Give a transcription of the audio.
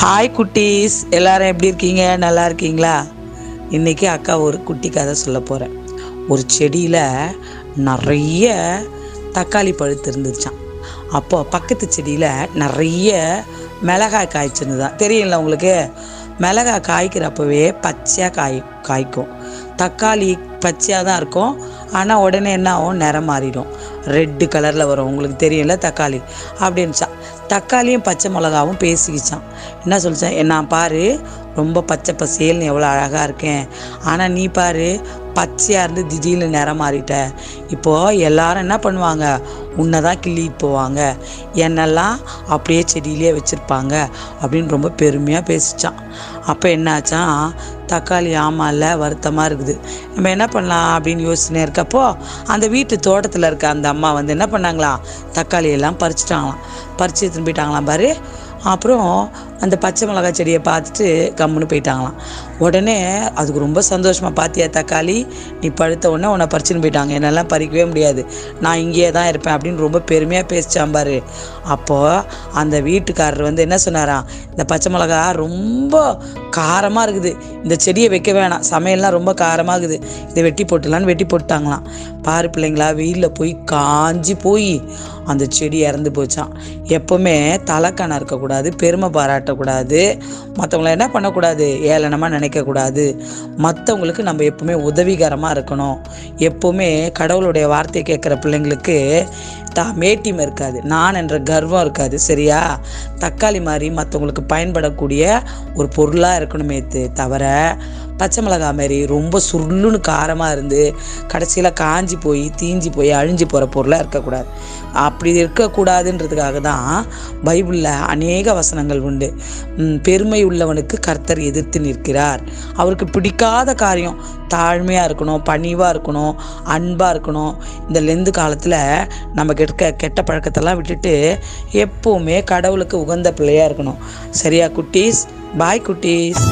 Hi குட்டீஸ், எல்லாரும் எப்படி இருக்கீங்க? நல்லா இருக்கீங்களா? இன்றைக்கி அக்கா ஒரு குட்டி கதை சொல்ல போகிறேன். ஒரு செடியில் நிறைய தக்காளி பழுத்து இருந்துச்சான். அப்போ பக்கத்து செடியில் நிறைய மிளகாய் காய்ச்சிருந்துதான். தெரியல உங்களுக்கு? மிளகாய் காய்க்கிறப்பவே பச்சையாக காய்க்கும். தக்காளி பச்சையாக தான் இருக்கும், ஆனால் உடனே என்ன ஆகும், நிறம் மாறிடும், ரெட்டு கலரில் வரும். உங்களுக்கு தெரியல தக்காளி அப்படின்னுச்சான். தக்காளியும் பச்சை மிளகாவும் பேசிக்கிச்சான். என்ன சொல்லிச்சான், நான் பாரு ரொம்ப பச்சை பசேல்னு எவ்வளோ அழகாக இருக்கேன், ஆனால் நீ பாரு பச்சையாக இருந்து திடீர்னு நிறம் மாறிட்ட. இப்போது எல்லாரும் என்ன பண்ணுவாங்க, உன்னை தான் கிள்ளிட்டு போவாங்க, என்னெல்லாம் அப்படியே செடியிலே வச்சுருப்பாங்க அப்படின்னு ரொம்ப பெருமையாக பேசிச்சான். அப்போ என்னாச்சான், தக்காளி ஆமாம்ல வருத்தமாக இருக்குது, நம்ம என்ன பண்ணலாம் அப்படின்னு யோசிச்சுனே இருக்கப்போ அந்த வீட்டு தோட்டத்தில் இருக்க அந்த அம்மா வந்து என்ன பண்ணாங்களாம், தக்காளியெல்லாம் பறிச்சுட்டாங்களாம். பறித்து எடுத்துன்னு போயிட்டாங்களாம் பாரு. அப்புறம் அந்த பச்சை மிளகாய் செடியை பார்த்துட்டு கம்முன்னு போயிட்டாங்களாம். உடனே அதுக்கு ரொம்ப சந்தோஷமாக, பார்த்தியா தக்காளி, நீ பழுத்த உடனே உன்னை பறிச்சுன்னு போயிட்டாங்க, என்னெல்லாம் பறிக்கவே முடியாது, நான் இங்கேயே தான் இருப்பேன் அப்படின்னு ரொம்ப பெருமையாக பேசிச்சான் பாரு. அப்போது அந்த வீட்டுக்காரர் வந்து என்ன சொன்னாராம், இந்த பச்சை மிளகா ரொம்ப காரமாக இருக்குது, இந்த செடியை வைக்க வேணாம், சமையல்லாம் ரொம்ப காரமாக இருக்குது, இதை வெட்டி போட்டுலான்னு வெட்டி போட்டாங்களாம். பாரு பிள்ளைங்களா, வெயிலில் போய் காஞ்சி போய் அந்த செடி இறந்து போச்சான். எப்போவுமே தலைக்கான இருக்கக்கூடாது, பெருமை பாராட்டக்கூடாது, மற்றவங்கள என்ன பண்ணக்கூடாது, ஏளனமாக நினைக்கக்கூடாது, மற்றவங்களுக்கு நம்ம எப்போவுமே உதவிகரமாக இருக்கணும். எப்போவுமே கடவுளுடைய வார்த்தையை கேட்குற பிள்ளைங்களுக்கு மேட்டிமை இருக்காது, நான் என்ற கர்வம் இருக்காது. சரியா? தக்காளி மாதிரி மற்றவங்களுக்கு பயன்படக்கூடிய ஒரு பொருளாக இருக்கணுமே தவிர பச்சை மிளகா மாரி ரொம்ப சுருளுன்னு காரமாக இருந்து கடைசியில் காஞ்சி போய் தீஞ்சி போய் அழிஞ்சு போகிற பொருளாக இருக்கக்கூடாது. அப்படி இருக்கக்கூடாதுன்றதுக்காக தான் பைபிளில் அநேக வசனங்கள் உண்டு. பெருமை உள்ளவனுக்கு கர்த்தர் எதிர்த்து நிற்கிறார். அவருக்கு பிடிக்காத காரியம் தாழ்மையாக இருக்கணும், பணிவாக இருக்கணும், அன்பாக இருக்கணும். இந்த லெந்து காலத்தில் நம்ம கெட்ட பழக்கத்தெல்லாம் விட்டுட்டு எப்போவுமே கடவுளுக்கு உகந்த பிள்ளையாக இருக்கணும். சரியா குட்டீஸ்? பாய் குட்டீஸ்.